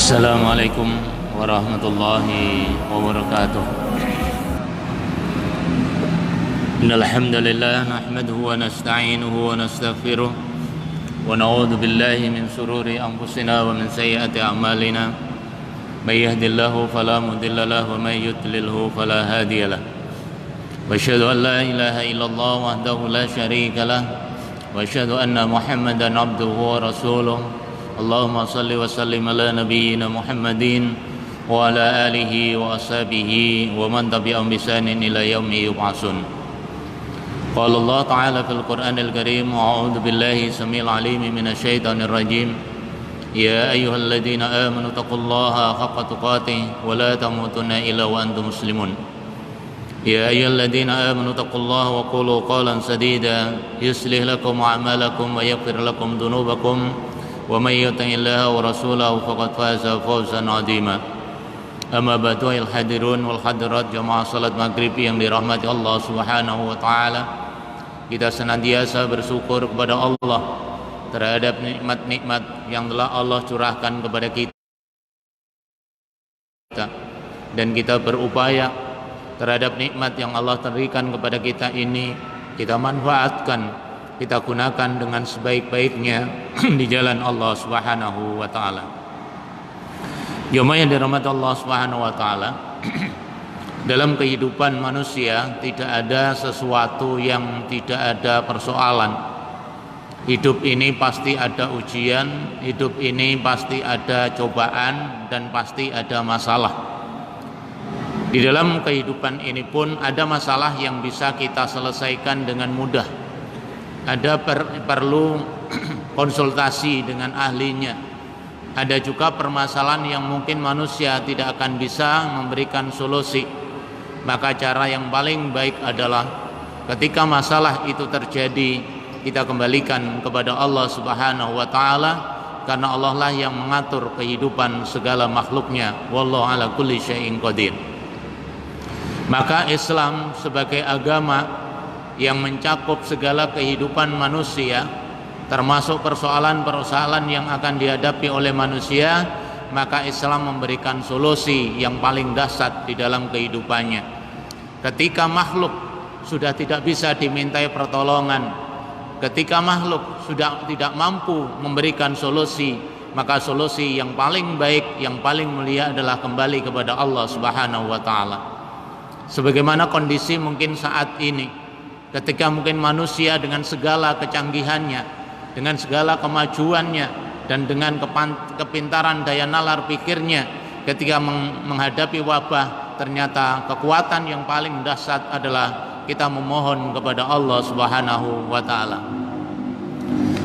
Assalamualaikum warahmatullahi wabarakatuh. Innal hamdalillah nahmaduhu wa nasta'inuhu wa nastaghfiruh wa na'udzu billahi min shururi anfusina wa min sayyiati a'malina. May yahdihillahu fala mudilla lahu wa may yudlilhu fala hadiya lahu. Wa asyhadu an la ilaha illallah wahdahu la syarika lah wa asyhadu anna Muhammadan abduhu wa rasuluh. Allahumma salli wa sallim ala nabiyyina Muhammadin wa ala alihi wa ashabihi wa man tabi'ahum bi ihsanin ila yaumi yub'atsun. Qala Allah ta'ala fil Qur'anil Karim, a'udzu billahi samil alim minasy syaithanir rajim. Ya ayyuhalladzina amanu taqullaha haqqa tuqatih wa la tamutunna illa wa antum muslimun. Ya ayyuhalladzina amanu taqullaha wa qulu qawlan sadida yuslih lakum a'malakum wa yaghfir lakum dhunubakum. Wa may yuti'illaha wa rasulahu faqad faza fawzan 'azima. Amma ba'du, al hadirun wal hadirat jamaah salat maghrib yang dirahmati Allah Subhanahu wa taala. Kita senantiasa bersyukur kepada Allah terhadap nikmat-nikmat yang telah Allah curahkan kepada kita, dan kita berupaya terhadap nikmat yang Allah berikan kepada kita ini kita manfaatkan, kita gunakan dengan sebaik-baiknya di jalan Allah Subhanahu wa taala. Jemaah yang dirahmati Allah Subhanahu wa taala, dalam kehidupan manusia tidak ada sesuatu yang tidak ada persoalan. Hidup ini pasti ada ujian, hidup ini pasti ada cobaan, dan pasti ada masalah. Di dalam kehidupan ini pun ada masalah yang bisa kita selesaikan dengan mudah. Ada perlu konsultasi dengan ahlinya. Ada juga permasalahan yang mungkin manusia tidak akan bisa memberikan solusi. Maka cara yang paling baik adalah ketika masalah itu terjadi, kita kembalikan kepada Allah Subhanahu wa taala, karena Allah lah yang mengatur kehidupan segala makhluknya. Wallahu ala kulli syai'in qadir. Maka Islam sebagai agama yang mencakup segala kehidupan manusia, termasuk persoalan-persoalan yang akan dihadapi oleh manusia, maka Islam memberikan solusi yang paling dahsyat di dalam kehidupannya. Ketika makhluk sudah tidak bisa dimintai pertolongan, ketika makhluk sudah tidak mampu memberikan solusi, maka solusi yang paling baik, yang paling mulia adalah kembali kepada Allah Subhanahu wa taala. Sebagaimana kondisi mungkin saat ini, ketika mungkin manusia dengan segala kecanggihannya, dengan segala kemajuannya, dan dengan kepintaran daya nalar pikirnya, ketika menghadapi wabah, ternyata kekuatan yang paling dahsyat adalah kita memohon kepada Allah Subhanahu wa taala.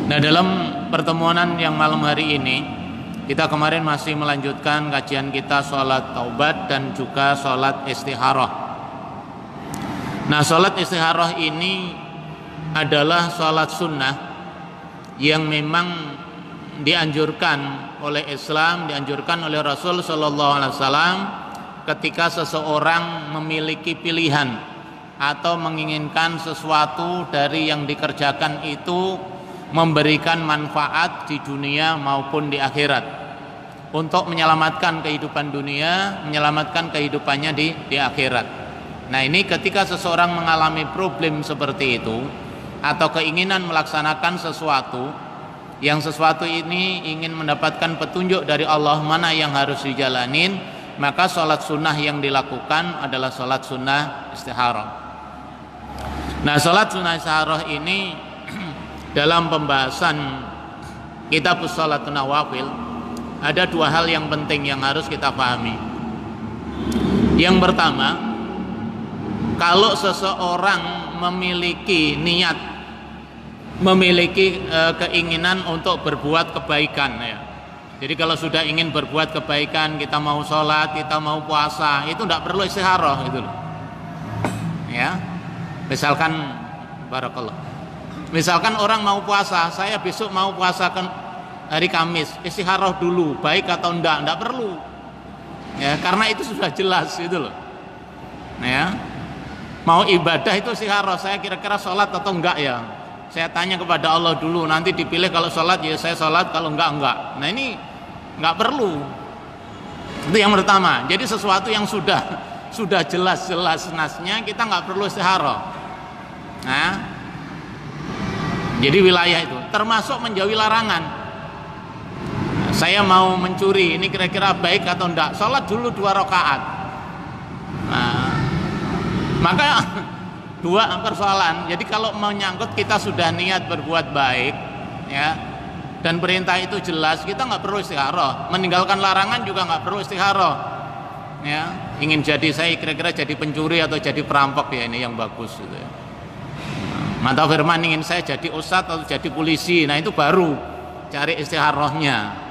Nah, dalam pertemuan yang malam hari ini, kita kemarin masih melanjutkan kajian kita sholat taubat dan juga sholat istikharah. Nah, sholat istikharah ini adalah sholat sunnah yang memang dianjurkan oleh Islam, dianjurkan oleh Rasul Sallallahu Alaihi Wasallam ketika seseorang memiliki pilihan atau menginginkan sesuatu dari yang dikerjakan itu memberikan manfaat di dunia maupun di akhirat, untuk menyelamatkan kehidupan dunia, menyelamatkan kehidupannya di akhirat. Nah, ini ketika seseorang mengalami problem seperti itu, atau keinginan melaksanakan sesuatu, yang sesuatu ini ingin mendapatkan petunjuk dari Allah mana yang harus dijalanin, maka sholat sunnah yang dilakukan adalah sholat sunnah istikharah. Nah, sholat sunnah istikharah ini dalam pembahasan kitab Shalatun Nawafil ada dua hal yang penting yang harus kita pahami. Yang pertama, kalau seseorang memiliki niat, memiliki keinginan untuk berbuat kebaikan, ya. Jadi kalau sudah ingin berbuat kebaikan, kita mau sholat, kita mau puasa, itu tidak perlu istikharah, gitu loh. Ya, misalkan, barakallah. Misalkan orang mau puasa, saya besok mau puasa hari Kamis, istikharah dulu, baik atau tidak perlu. Ya, karena itu sudah jelas, gitu loh. Ya. Mau ibadah itu istikharah, saya kira-kira sholat atau enggak ya, saya tanya kepada Allah dulu, nanti dipilih kalau sholat ya saya sholat, kalau enggak. Nah, ini enggak perlu, Itu yang pertama. Jadi sesuatu yang sudah jelas-jelas nasnya, kita nggak perlu istikharah. Nah, jadi wilayah itu termasuk menjauhi larangan. Saya mau mencuri, ini kira-kira baik atau enggak? Sholat dulu 2 rakaat. Nah, maka 2 persoalan. Jadi kalau menyangkut kita sudah niat berbuat baik, ya, dan perintah itu jelas, kita nggak perlu istikharah. Meninggalkan larangan juga nggak perlu istikharah. Ya, ingin jadi saya kira-kira jadi pencuri atau jadi perampok, ya ini yang bagus gitu ya. Mata firman ingin saya jadi ustadz atau jadi polisi, nah itu baru cari istikharahnya.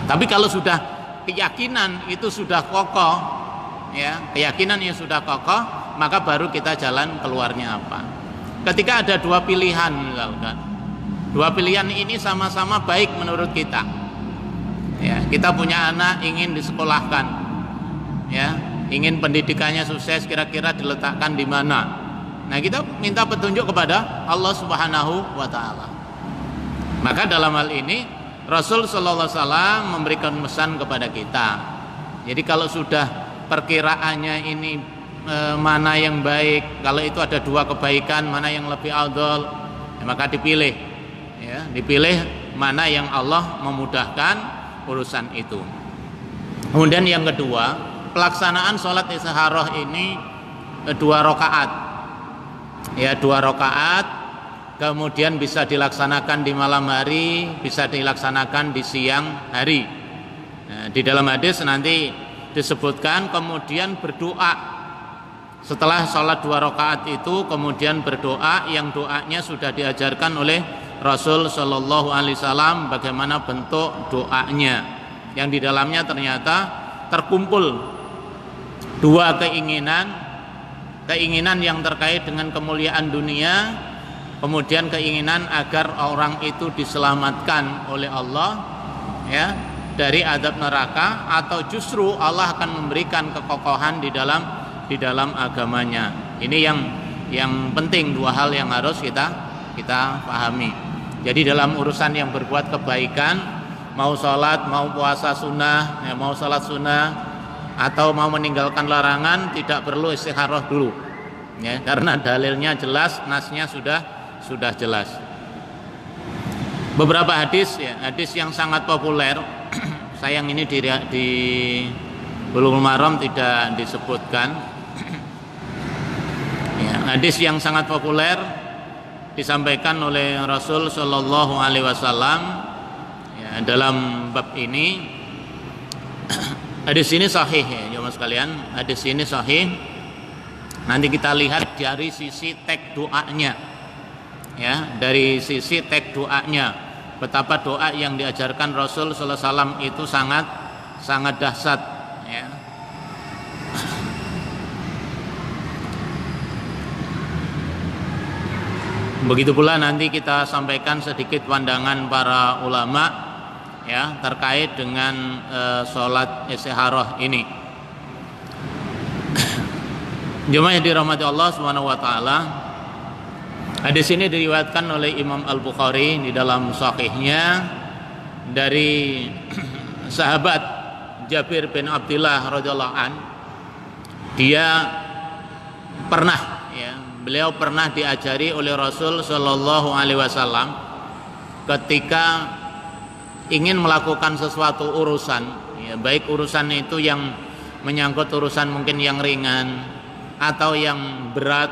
Tapi kalau sudah keyakinan itu sudah kokoh, ya, keyakinan yang sudah kokoh, maka baru kita jalan keluarnya apa. Ketika ada 2 pilihan misalkan, 2 pilihan ini sama-sama baik menurut kita. Ya, kita punya anak ingin disekolahkan, ya, ingin pendidikannya sukses, kira-kira diletakkan di mana. Nah, kita minta petunjuk kepada Allah Subhanahu wa taala. Maka dalam hal ini Rasul sallallahu alaihi wasallam memberikan pesan kepada kita. Jadi kalau sudah perkiraannya ini mana yang baik, kalau itu ada 2 kebaikan, mana yang lebih afdal, ya, maka dipilih. Ya, dipilih mana yang Allah memudahkan urusan itu. Kemudian yang kedua, pelaksanaan sholat istikharah ini 2 rakaat. Ya, 2 rakaat. Kemudian bisa dilaksanakan di malam hari, bisa dilaksanakan di siang hari. Nah, di dalam hadis nanti disebutkan kemudian berdoa. Setelah sholat 2 rakaat itu kemudian berdoa, yang doanya sudah diajarkan oleh Rasul Shallallahu Alaihi Wasallam bagaimana bentuk doanya, yang di dalamnya ternyata terkumpul 2 keinginan yang terkait dengan kemuliaan dunia, kemudian keinginan agar orang itu diselamatkan oleh Allah, ya, dari azab neraka, atau justru Allah akan memberikan kekokohan di dalam agamanya. Ini yang penting, 2 hal yang harus kita pahami. Jadi dalam urusan yang berbuat kebaikan, mau sholat, mau puasa sunnah, ya, mau sholat sunnah, atau mau meninggalkan larangan, tidak perlu istikharah dulu, ya, karena dalilnya jelas, nasnya sudah jelas. Beberapa hadis, ya, hadis yang sangat populer, sayang ini di Bulughul Maram tidak disebutkan. Ya, hadis yang sangat populer disampaikan oleh Rasul Shallallahu Alaihi Wasallam, ya, dalam bab ini. Hadis ini sahih, ya jemaah sekalian, hadis ini sahih. Nanti kita lihat dari sisi teks doanya, ya, dari sisi teks doanya, betapa doa yang diajarkan Rasul Sallallahu Alaihi Wasallam itu sangat dahsyat, ya. Begitu pula nanti kita sampaikan sedikit pandangan para ulama, ya, terkait dengan sholat istikharah ini. Jemaah yang dirahmati Allah Subhanahu wa taala, hadis ini diriwayatkan oleh Imam Al-Bukhari di dalam sahihnya dari sahabat Jabir bin Abdullah radhiyallahu an. Dia pernah, ya, beliau pernah diajari oleh Rasul sallallahu alaihi wasallam ketika ingin melakukan sesuatu urusan, ya, baik urusan itu yang menyangkut urusan mungkin yang ringan atau yang berat,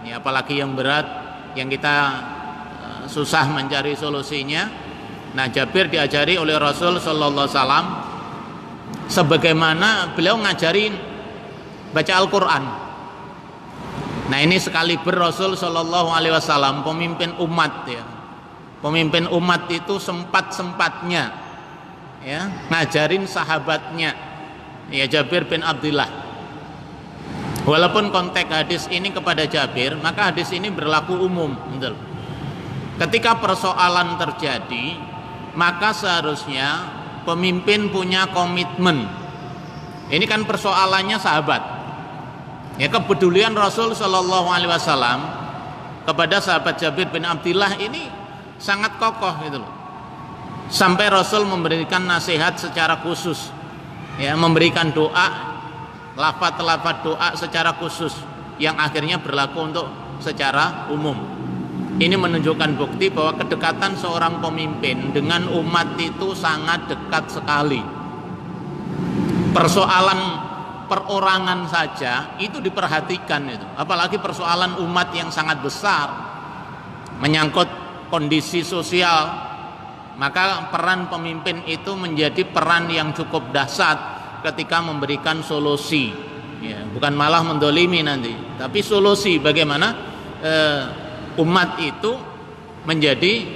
ya, apalagi yang berat yang kita susah mencari solusinya. Nah, Jabir diajari oleh Rasul sallallahu alaihi wasallam sebagaimana beliau ngajarin baca Al-Qur'an. Nah, ini sekaliber Rasul sallallahu alaihi wasallam pemimpin umat, ya. Pemimpin umat itu sempat-sempatnya, ya, ngajarin sahabatnya, ya, Jabir bin Abdullah. Walaupun konteks hadis ini kepada Jabir, maka hadis ini berlaku umum, betul. Ketika persoalan terjadi, maka seharusnya pemimpin punya komitmen. Ini kan persoalannya sahabat, ya, kepedulian Rasul Shallallahu Alaihi Wasallam kepada sahabat Jabir bin Abdullah ini sangat kokoh, gitu loh. Sampai Rasul memberikan nasihat secara khusus, ya, memberikan doa, lafaz-lafaz doa secara khusus yang akhirnya berlaku untuk secara umum. Ini menunjukkan bukti bahwa kedekatan seorang pemimpin dengan umat itu sangat dekat sekali. Persoalan perorangan saja itu diperhatikan itu, apalagi persoalan umat yang sangat besar, menyangkut kondisi sosial, maka peran pemimpin itu menjadi peran yang cukup dahsyat ketika memberikan solusi, ya, bukan malah mendolimi nanti, tapi solusi bagaimana umat itu menjadi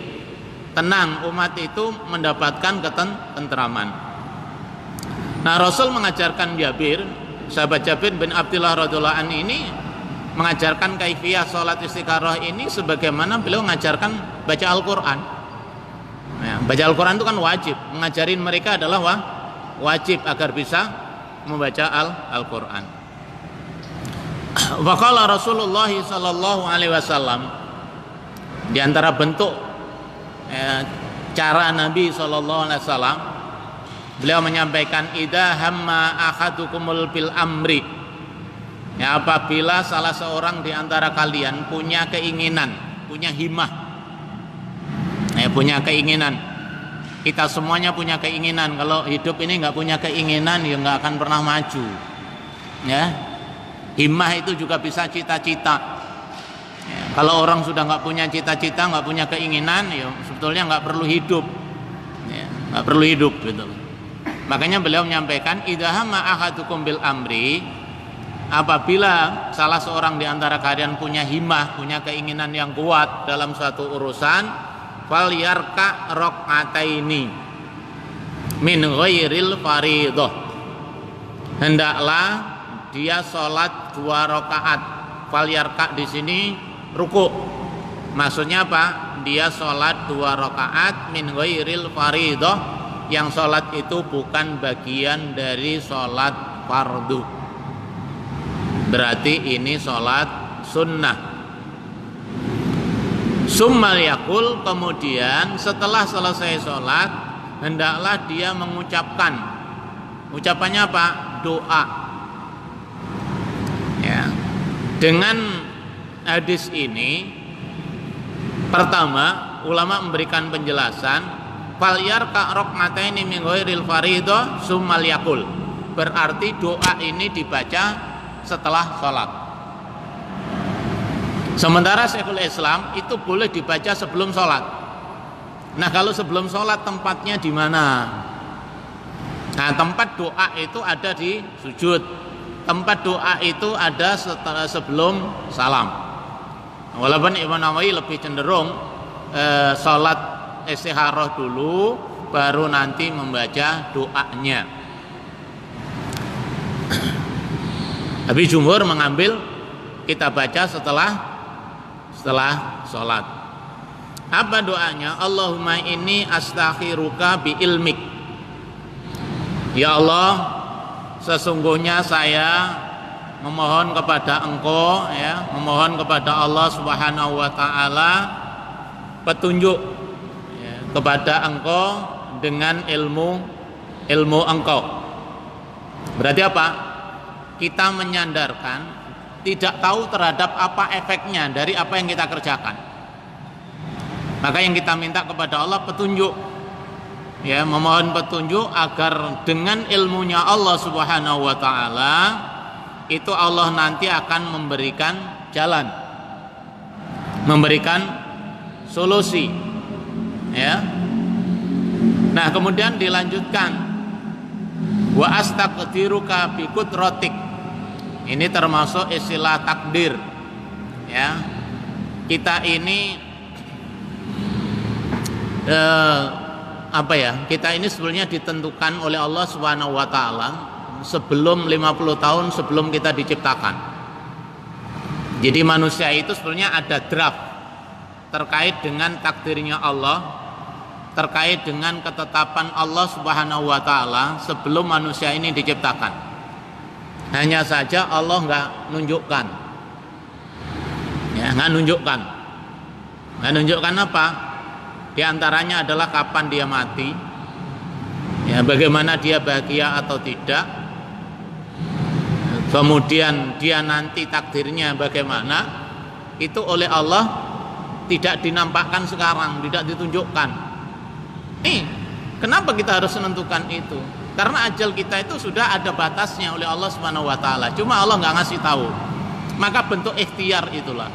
tenang, umat itu mendapatkan ketentraman. Nah, Rasul mengajarkan Jabir, sahabat Jabir bin Abdullah radhiyallahu anhu ini mengajarkan kaifiyah salat istikharah ini sebagaimana beliau mengajarkan baca Al-Qur'an. Nah, baca Al-Qur'an itu kan wajib, mengajarin mereka adalah wajib agar bisa membaca Al-Qur'an. Wa qala Rasulullah sallallahu alaihi wasallam, di antara bentuk cara Nabi sallallahu alaihi wasallam, beliau menyampaikan idza hamma ahadukumul bil amri, ya, apabila salah seorang di antara kalian punya keinginan, punya himmah, ya, punya keinginan. Kita semuanya punya keinginan. Kalau hidup ini nggak punya keinginan, ya nggak akan pernah maju, ya. Himmah itu juga bisa cita-cita, ya, kalau orang sudah nggak punya cita-cita, nggak punya keinginan, ya sebetulnya nggak perlu hidup, ya, nggak perlu hidup gitu. Makanya beliau menyampaikan idza hamma ahadukum bil amri, apabila salah seorang di antara kalian punya himmah, punya keinginan yang kuat dalam suatu urusan, fal yarka rakaataini min ghairil fardhah, hendaklah dia sholat 2 rakaat. Fal yarka di sini ruku, maksudnya apa? Dia sholat 2 rakaat min ghairil fardhah, yang sholat itu bukan bagian dari sholat fardu, berarti ini sholat sunnah. Summal yakul, kemudian setelah selesai sholat hendaklah dia mengucapkan, ucapannya apa? Doa, ya. Dengan hadis ini, pertama ulama memberikan penjelasan fal yarka rak'ataini min ghairil fardhah summal yakul, berarti doa ini dibaca setelah sholat. Sementara Syekhul Islam itu boleh dibaca sebelum sholat. Nah, kalau sebelum sholat tempatnya di mana? Nah, tempat doa itu ada di sujud. Tempat doa itu ada setelah sebelum salam. Walaupun Imam Nawawi lebih cenderung sholat istikharah dulu, baru nanti membaca doanya. Tapi jumhur mengambil kita baca setelah sholat. Apa doanya? Allahumma inni astakhiruka bi ilmik, ya Allah, sesungguhnya saya memohon kepada Engkau, ya, memohon kepada Allah Subhanahu wa taala petunjuk, ya, kepada Engkau dengan ilmu Engkau. Berarti apa? Kita menyandarkan tidak tahu terhadap apa efeknya dari apa yang kita kerjakan. Maka yang kita minta kepada Allah petunjuk, ya, memohon petunjuk agar dengan ilmunya Allah Subhanahu wa taala itu Allah nanti akan memberikan jalan, memberikan solusi, ya. Nah, kemudian dilanjutkan wa astaqdiruka bi qudratik. Ini termasuk istilah takdir, ya. Kita ini kita ini sebenarnya ditentukan oleh Allah Subhanahu wa taala sebelum 50 tahun sebelum kita diciptakan. Jadi manusia itu sebenarnya ada draft terkait dengan takdirnya Allah, terkait dengan ketetapan Allah Subhanahu wa taala sebelum manusia ini diciptakan. Hanya saja Allah nggak nunjukkan, ya, nggak nunjukkan apa? Di antaranya adalah kapan dia mati, Ya, bagaimana dia bahagia atau tidak, kemudian dia nanti takdirnya bagaimana, itu oleh Allah tidak dinampakkan sekarang, tidak ditunjukkan. Kenapa kita harus menentukan itu? Karena ajal kita itu sudah ada batasnya oleh Allah Subhanahu wa taala. Cuma Allah nggak ngasih tahu. Maka bentuk ikhtiar itulah.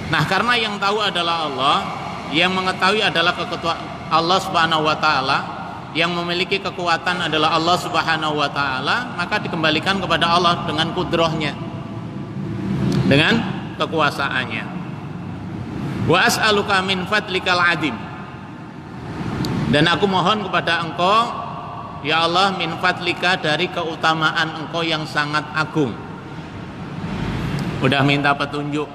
Nah, karena yang tahu adalah Allah, yang mengetahui adalah Allah Subhanahu wa taala, yang memiliki kekuatan adalah Allah Subhanahu wa taala, maka dikembalikan kepada Allah dengan kudrahnya, dengan kekuasaannya. Wa as'aluka min fadlikal adim, dan aku mohon kepada Engkau ya Allah, min fadlika, dari keutamaan Engkau yang sangat agung. Udah minta petunjuk,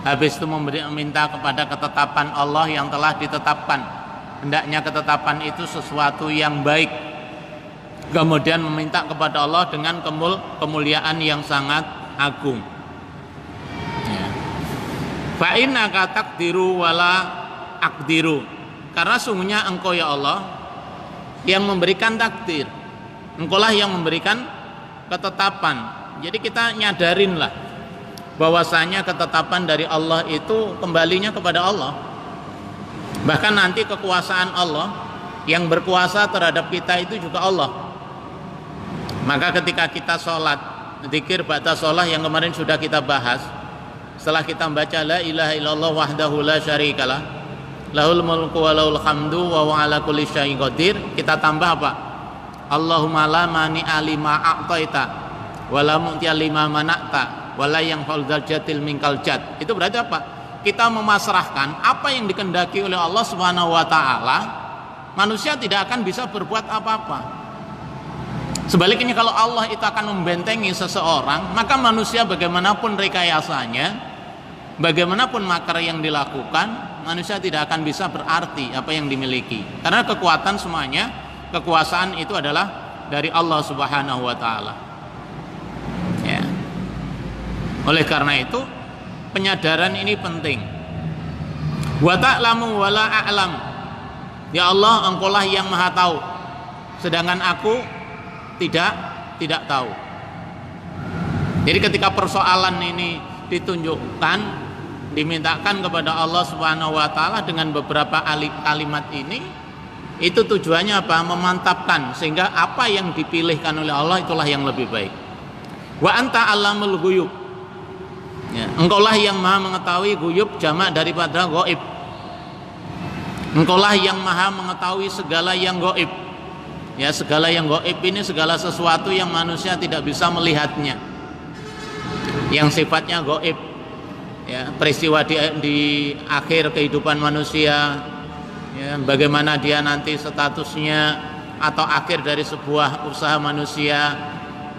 habis itu meminta kepada ketetapan Allah yang telah ditetapkan. Hendaknya ketetapan itu sesuatu yang baik. Kemudian meminta kepada Allah dengan kemuliaan yang sangat agung. Fa innaka taqdiru wala aqdiru, karena sungguhnya Engkau ya Allah yang memberikan takdir, Engkau lah yang memberikan ketetapan. Jadi kita nyadarinlah bahwasanya ketetapan dari Allah itu kembalinya kepada Allah. Bahkan nanti kekuasaan Allah, yang berkuasa terhadap kita itu juga Allah. Maka ketika kita sholat, zikir ba'da sholat yang kemarin sudah kita bahas, setelah kita membaca la ilaha illallah wahdahu la syarikalah, lahul mulku wa lahul hamdu wa huwa ala kulli syai'in qadir, kita tambah apa? Allahumma la mani'a lima a'taita wa la mu'tiya lima mana'ta wa la yanfa'ul dzal jadil minkal jad. Itu berarti apa? Kita memasrahkan apa yang dikehendaki oleh Allah Subhanahu wa taala. Manusia tidak akan bisa berbuat apa-apa. Sebaliknya kalau Allah itu akan membentengi seseorang, maka manusia bagaimanapun rekayasanya, bagaimanapun makar yang dilakukan, manusia tidak akan bisa berarti apa yang dimiliki. Karena kekuatan semuanya, kekuasaan itu adalah dari Allah Subhanahu wa taala. Ya. Oleh karena itu, penyadaran ini penting. Wa ta'lamu wa la a'lam. Ya Allah, Engkau lah yang Maha tahu, sedangkan aku tidak tahu. Jadi ketika persoalan ini ditunjukkan, dimintakan kepada Allah Subhanahu wa taala dengan beberapa kalimat ini, itu tujuannya apa? Memantapkan, sehingga apa yang dipilihkan oleh Allah itulah yang lebih baik. Wa anta alamul ghuyub. Ya, Engkau lah yang Maha mengetahui ghuyub, jamak daripada ghaib. Engkau lah yang Maha mengetahui segala yang ghaib. Ya, segala yang ghaib ini segala sesuatu yang manusia tidak bisa melihatnya, yang sifatnya ghaib. Ya, peristiwa di akhir kehidupan manusia, ya, bagaimana dia nanti statusnya, atau akhir dari sebuah usaha manusia,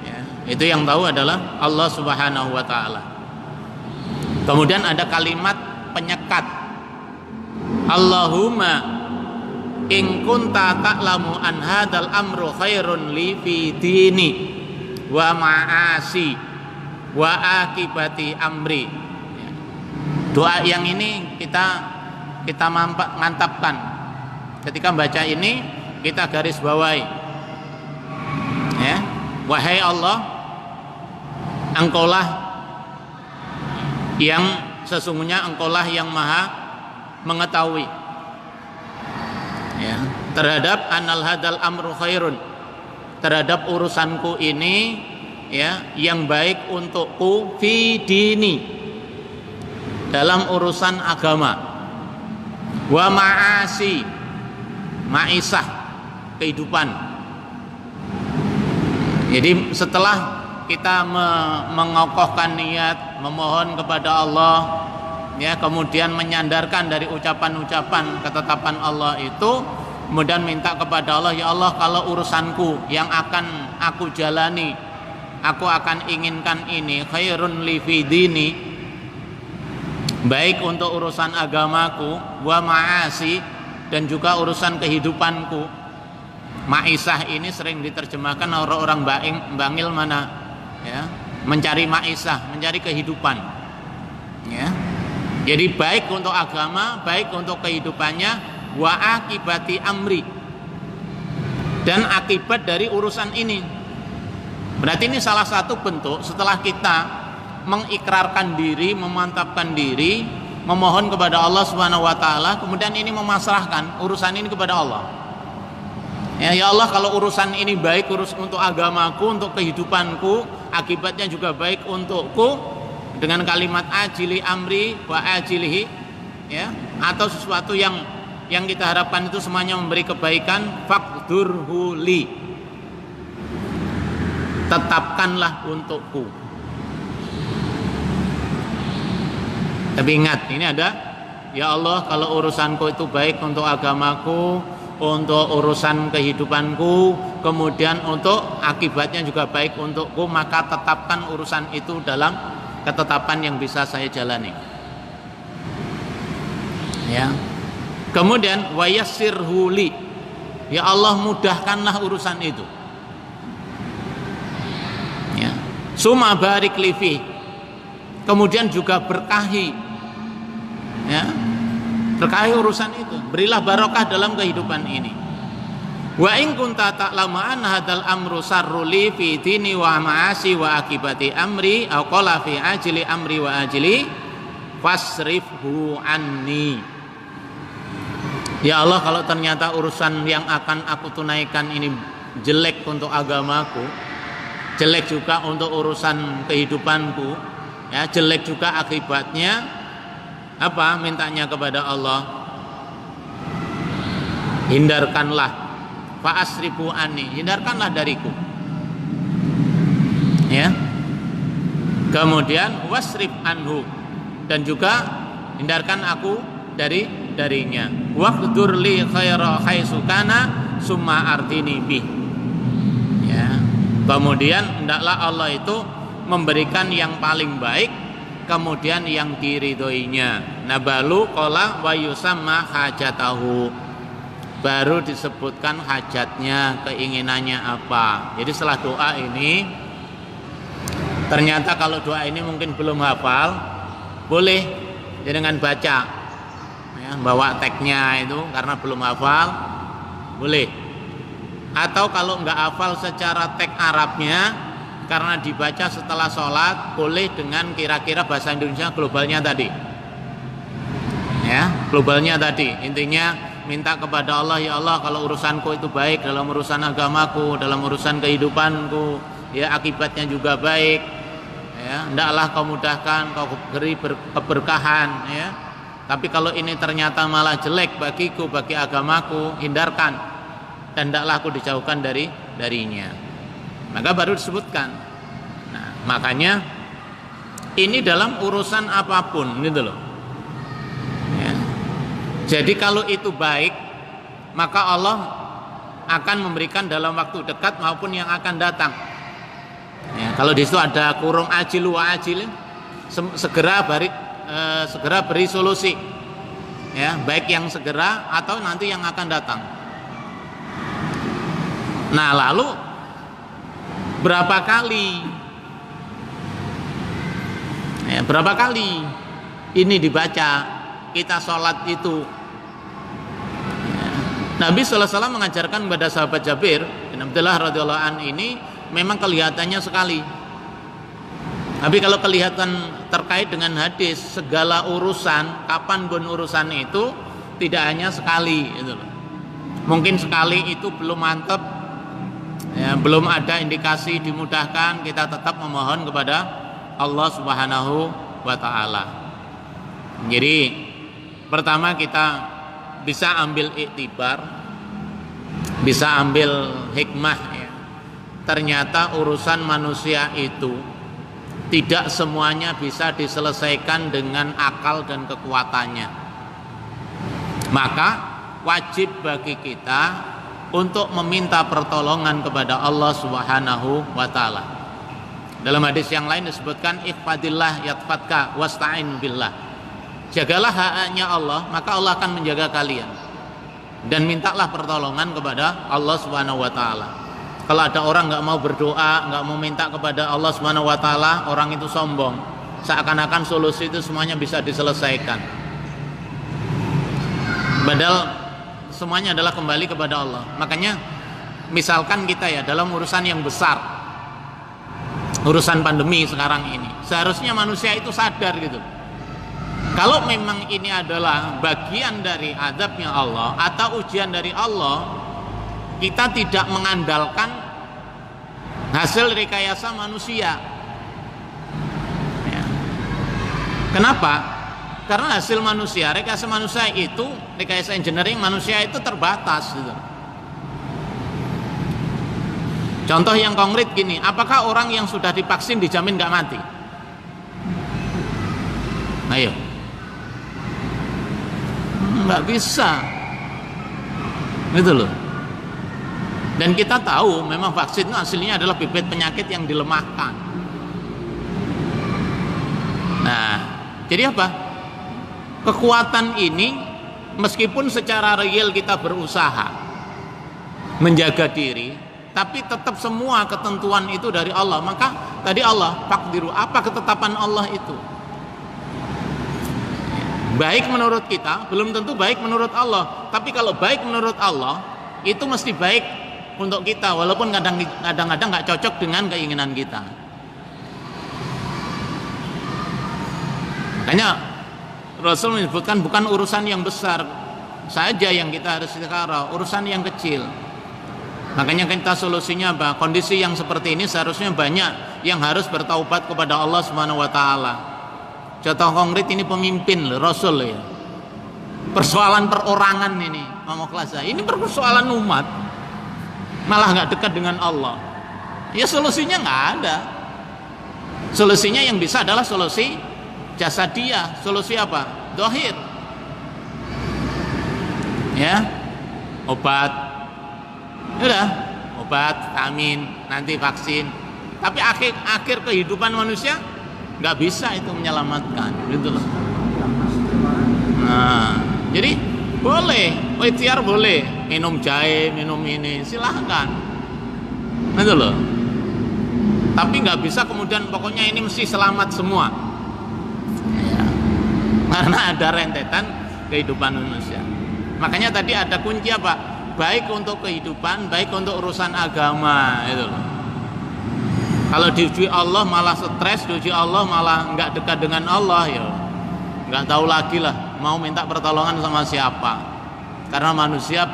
ya, itu yang tahu adalah Allah Subhanahu wa taala. Kemudian ada kalimat penyekat, Allahumma in kunta ta'lamu an hadal amru khairun li fi dini wa ma'asi wa akibati amri. Doa yang ini kita mantapkan. Ketika membaca ini kita garis bawahi. Ya, wahai Allah, Engkaulah yang sesungguhnya Engkaulah yang Maha mengetahui, ya, terhadap anal hadal amru khairun, terhadap urusanku ini, ya, yang baik untukku fi dini, dalam urusan agama, wa ma'asi, ma'isah, kehidupan. Jadi setelah kita mengokohkan niat, memohon kepada Allah, ya, kemudian menyandarkan dari ucapan-ucapan ketetapan Allah itu, kemudian minta kepada Allah, ya Allah, kalau urusanku yang akan aku jalani, aku akan inginkan ini khairun li fi dini, baik untuk urusan agamaku, wa ma'asi, dan juga urusan kehidupanku. Ma'isah ini sering diterjemahkan orang-orang bangil mana, ya, mencari ma'isah, mencari kehidupan, ya. Jadi baik untuk agama, baik untuk kehidupannya, wa akibati amri, dan akibat dari urusan ini. Berarti ini salah satu bentuk setelah kita mengikrarkan diri, memantapkan diri, memohon kepada Allah Subhanahu wa taala, kemudian ini memasrahkan urusan ini kepada Allah. Ya Allah, kalau urusan ini baik, urus untuk agamaku, untuk kehidupanku, akibatnya juga baik untukku, dengan kalimat ajili amri wa ajilihi, ya, atau sesuatu yang kita harapkan itu semuanya memberi kebaikan, faqdurhu li, tetapkanlah untukku. Tapi ingat, ini ada, ya Allah, kalau urusanku itu baik untuk agamaku, untuk urusan kehidupanku, kemudian untuk akibatnya juga baik untukku, maka tetapkan urusan itu dalam ketetapan yang bisa saya jalani. Ya. Kemudian wayassirhu li, ya Allah, mudahkanlah urusan itu. Ya. Summa barik li fi, kemudian juga berkahi, ya, berkahi urusan itu, berilah barokah dalam kehidupan ini. Wa in kunta ta'lamu an hadzal amru sarru li fi dini wa ma'asi wa akibati amri aw qala fi ajli amri wa ajli fasrifhu anni. Ya Allah, kalau ternyata urusan yang akan aku tunaikan ini jelek untuk agamaku, jelek juga untuk urusan kehidupanku, ya, jelek juga akibatnya, apa mintanya kepada Allah, hindarkanlah, fa'asrifu anni, hindarkanlah dariku, ya. Kemudian wasrif anhu, dan juga hindarkan aku darinya. Waqdur li khaira haitsu kana summa artini bih, ya. Kemudian hendaklah Allah itu memberikan yang paling baik, kemudian yang diridhoinya. Nabalu qala wa yusamma hajatahu, baru disebutkan hajatnya, keinginannya apa. Jadi setelah doa ini, ternyata kalau doa ini mungkin belum hafal, boleh dengan baca, ya, bawa teksnya itu karena belum hafal, boleh. Atau kalau nggak hafal secara teks Arabnya, karena dibaca setelah sholat, boleh dengan kira-kira bahasa Indonesia globalnya tadi, ya, globalnya tadi. Intinya minta kepada Allah, ya Allah, kalau urusanku itu baik dalam urusan agamaku, dalam urusan kehidupanku, ya, akibatnya juga baik, ya, hendaklah kau mudahkan, kau beri keberkahan, ya. Tapi kalau ini ternyata malah jelek bagiku, bagi agamaku, hindarkan, dan hendaklah aku dijauhkan darinya. Maka baru disebutkan. Nah, makanya ini dalam urusan apapun, gitu loh. Ya. Jadi kalau itu baik, maka Allah akan memberikan dalam waktu dekat maupun yang akan datang. Ya, kalau di situ ada kurung ajilu wa ajilin, segera beri solusi, ya, baik yang segera atau nanti yang akan datang. Nah, lalu berapa kali ini dibaca kita sholat itu, ya. Nabi SAW mengajarkan kepada sahabat Jabir bin Abdullah radhiyallahu an ini memang kelihatannya sekali. Tapi kalau kelihatan terkait dengan hadis, segala urusan, kapanpun urusan itu tidak hanya sekali, itu loh. Mungkin sekali itu belum mantap, ya, belum ada indikasi dimudahkan, kita tetap memohon kepada Allah Subhanahu wa taala. Jadi pertama kita bisa ambil iktibar, bisa ambil hikmah, ya. Ternyata urusan manusia itu tidak semuanya bisa diselesaikan dengan akal dan kekuatannya. Maka wajib bagi kita untuk meminta pertolongan kepada Allah Subhanahu wa taala. Dalam hadis yang lain disebutkan ihfadillah yatfatka wasta'in billah. Jagalah haknya Allah, maka Allah akan menjaga kalian. Dan mintalah pertolongan kepada Allah Subhanahu wa taala. Kalau ada orang nggak mau berdoa, nggak mau minta kepada Allah Subhanahu wa taala, orang itu sombong. Seakan-akan solusi itu semuanya bisa diselesaikan. Padahal semuanya adalah kembali kepada Allah. Makanya misalkan kita ya dalam urusan yang besar, urusan pandemi sekarang ini, seharusnya manusia itu sadar gitu. Kalau memang ini adalah bagian dari azabnya Allah atau ujian dari Allah, kita tidak mengandalkan hasil rekayasa manusia. Ya. Kenapa? Karena hasil manusia, rekayasa manusia itu, rekayasa engineering manusia itu terbatas gitu. Contoh yang konkret gini, apakah orang yang sudah divaksin dijamin nggak mati? Ayo, nggak bisa, gitu loh. Dan kita tahu memang vaksin itu aslinya adalah bibit penyakit yang dilemahkan. Nah, jadi apa? Kekuatan ini meskipun secara real kita berusaha menjaga diri, tapi tetap semua ketentuan itu dari Allah. Maka tadi Allah fakdiru, apa ketetapan Allah itu? Baik menurut kita, belum tentu baik menurut Allah. Tapi kalau baik menurut Allah, itu mesti baik untuk kita, walaupun kadang-kadang nggak cocok dengan keinginan kita. Makanya Rasul menyebutkan bukan urusan yang besar saja yang kita harus istikharah, urusan yang kecil. Makanya kita solusinya apa? Kondisi yang seperti ini seharusnya banyak yang harus bertaubat kepada Allah Subhanahu wa taala. Contoh konkret ini pemimpin Rasul ya. Persoalan perorangan ini, ngomong kelas saya. Ini persoalan umat. Malah nggak dekat dengan Allah. Ya solusinya nggak ada. Solusinya yang bisa adalah solusi jasadiyah. Solusi apa? Dohir. Ya, obat. Udah, obat, vitamin, nanti vaksin. Tapi akhir kehidupan manusia nggak bisa itu menyelamatkan, gitu loh. Nah, jadi boleh, ikhtiar boleh, minum jahe, minum ini, silahkan, gitu loh. Tapi nggak bisa kemudian pokoknya ini mesti selamat semua. Karena ada rentetan kehidupan manusia. Makanya tadi ada kunci apa? Baik untuk kehidupan, baik untuk urusan agama itu loh. Kalau diuji Allah malah stres, diuji Allah malah nggak dekat dengan Allah, ya nggak tahu lagi lah mau minta pertolongan sama siapa. Karena manusia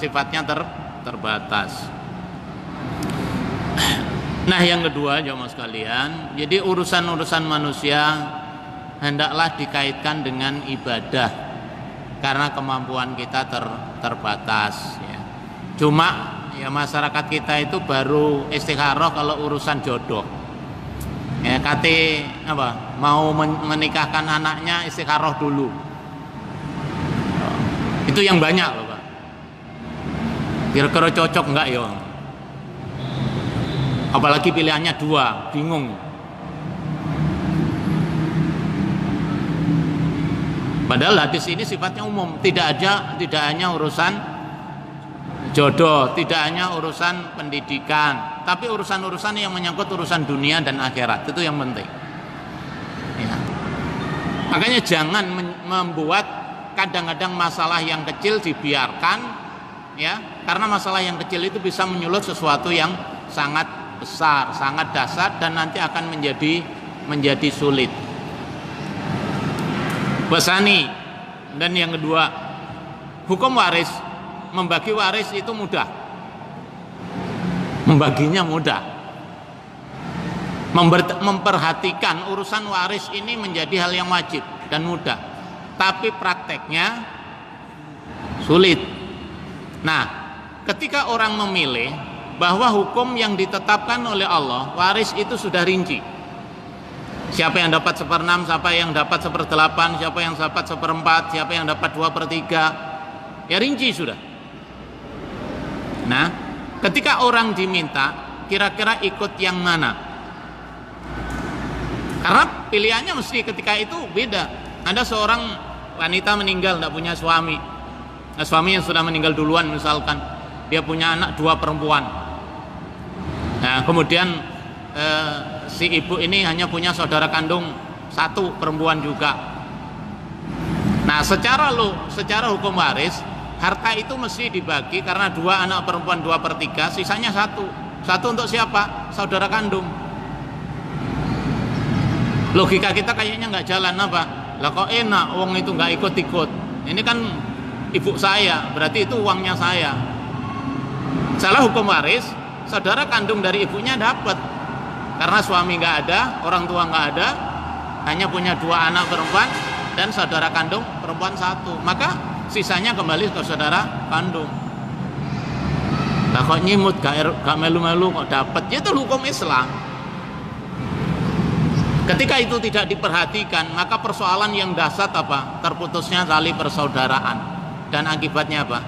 sifatnya terbatas. Nah yang kedua jemaah sekalian, jadi urusan-urusan manusia hendaklah dikaitkan dengan ibadah karena kemampuan kita terbatas ya. Cuma ya masyarakat kita itu baru istikharah kalau urusan jodoh ya, kate apa mau menikahkan anaknya istikharah dulu, itu yang banyak loh Pak. Kira-kira cocok enggak ya, apalagi pilihannya dua, bingung. Padahal hadis ini sifatnya umum, tidak hanya urusan jodoh, tidak hanya urusan pendidikan, tapi urusan-urusan yang menyangkut urusan dunia dan akhirat, itu yang penting. Ya. Makanya jangan membuat kadang-kadang masalah yang kecil dibiarkan, ya, karena masalah yang kecil itu bisa menyulut sesuatu yang sangat besar, sangat dahsyat dan nanti akan menjadi sulit. Wasani, dan yang kedua, hukum waris, membagi waris itu mudah, membaginya mudah, memperhatikan urusan waris ini menjadi hal yang wajib dan mudah, tapi prakteknya sulit. Nah, ketika orang memilih bahwa hukum yang ditetapkan oleh Allah, waris itu sudah rinci. Siapa yang dapat 1/6, siapa yang dapat 1/8, siapa yang dapat 1/4, siapa yang dapat 2/3, ya rinci sudah. Nah, ketika orang diminta, kira-kira ikut yang mana? Karena pilihannya mesti ketika itu beda. Ada seorang wanita meninggal, tidak punya suami. Nah, suami yang sudah meninggal duluan misalkan, dia punya anak 2 perempuan. Nah, kemudian si ibu ini hanya punya saudara kandung 1 perempuan juga. Nah, secara hukum waris harta itu mesti dibagi karena 2 anak perempuan 2/3, sisanya satu untuk siapa? Saudara kandung. Logika kita kayaknya nggak jalan. Apa? Lah kok enak uang itu nggak ikut-ikut, ini kan ibu saya, berarti itu uangnya saya. Salah hukum waris, saudara kandung dari ibunya dapat, karena suami nggak ada, orang tua nggak ada, hanya punya 2 anak perempuan dan saudara kandung perempuan 1, maka sisanya kembali ke saudara kandung. Nah kok nyimut gak melu-melu kok dapat, ya itu hukum Islam. Ketika itu tidak diperhatikan, maka persoalan yang dasar apa? Terputusnya tali persaudaraan, dan akibatnya apa?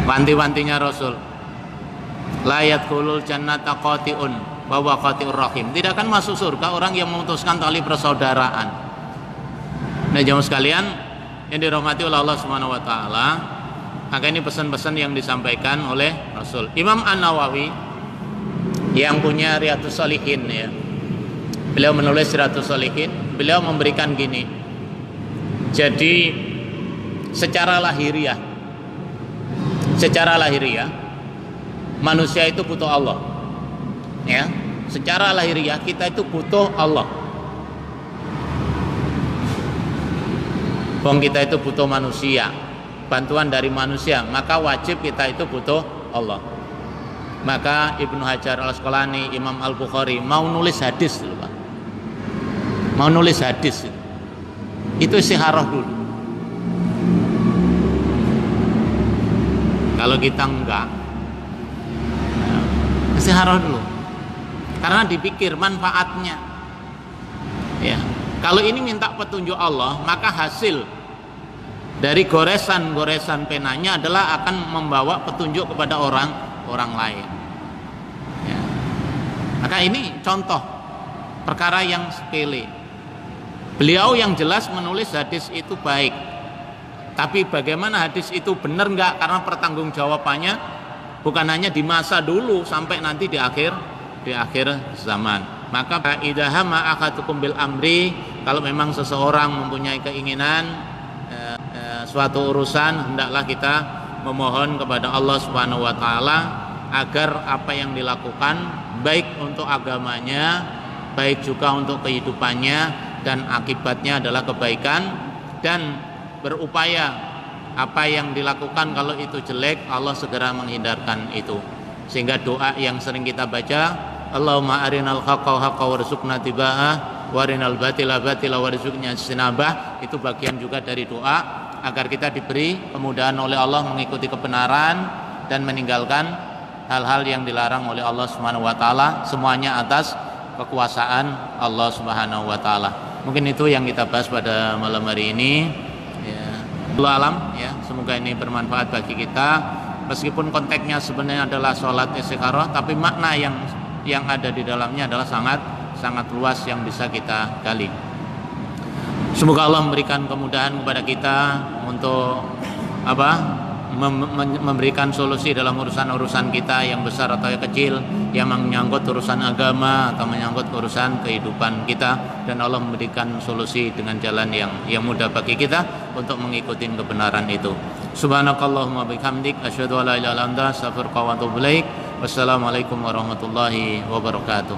Wanti-wantinya Rasul, la yadkhulul jannata qati'un wa huwa qati'ur rahim. Tidak akan masuk surga orang yang memutuskan tali persaudaraan. Nah, jamaah sekalian yang dirahmati oleh Allah Subhanahu wa taala, maka ini pesan-pesan yang disampaikan oleh Rasul. Imam An-Nawawi yang punya Riyadhus Shalihin, ya, beliau menulis Riyadhus Shalihin, beliau memberikan gini. Jadi secara lahiriah manusia itu butuh Allah, ya. Secara lahiriah kita itu butuh Allah. Bang kita itu butuh manusia, bantuan dari manusia, maka wajib kita itu butuh Allah. Maka Ibnu Hajar Al-Asqalani, Imam Al-Bukhari mau nulis hadis dulu, Pak. Mau nulis hadis itu istikharah dulu. Kalau kita enggak, istikharah dulu. Karena dipikir manfaatnya. Ya. Kalau ini minta petunjuk Allah, maka hasil dari goresan-goresan penanya adalah akan membawa petunjuk kepada orang lain. Ya. Maka ini contoh perkara yang sepele. Beliau yang jelas menulis hadis itu baik, tapi bagaimana hadis itu benar enggak, karena pertanggungjawabannya bukan hanya di masa dulu sampai nanti di akhir zaman. Maka idza ma akadukum bil amri, kalau memang seseorang mempunyai keinginan suatu urusan, hendaklah kita memohon kepada Allah Subhanahu wa taala agar apa yang dilakukan baik untuk agamanya, baik juga untuk kehidupannya, dan akibatnya adalah kebaikan, dan berupaya apa yang dilakukan kalau itu jelek Allah segera menghindarkan itu. Sehingga doa yang sering kita baca, Allahumma arinal haqqa haqqa warzuqna tiba'ah wa arinal batila batila warzuqna ijtinabah, itu bagian juga dari doa agar kita diberi kemudahan oleh Allah mengikuti kebenaran dan meninggalkan hal-hal yang dilarang oleh Allah Subhanahu wa taala, semuanya atas kekuasaan Allah Subhanahu wa taala. Mungkin itu yang kita bahas pada malam hari ini. Allah alam, ya, semoga ini bermanfaat bagi kita. Meskipun konteksnya sebenarnya adalah sholat istikharah, tapi makna yang ada di dalamnya adalah sangat luas yang bisa kita gali. Semoga Allah memberikan kemudahan kepada kita untuk memberikan solusi dalam urusan-urusan kita yang besar atau yang kecil, yang menyangkut urusan agama atau menyangkut urusan kehidupan kita, dan Allah memberikan solusi dengan jalan yang mudah bagi kita untuk mengikuti kebenaran itu. Subhanakallahumma bihamdik asyhadu an la ilaha illa anta astaghfiruka wa atubu ilaik. Wassalamualaikum warahmatullahi wabarakatuh.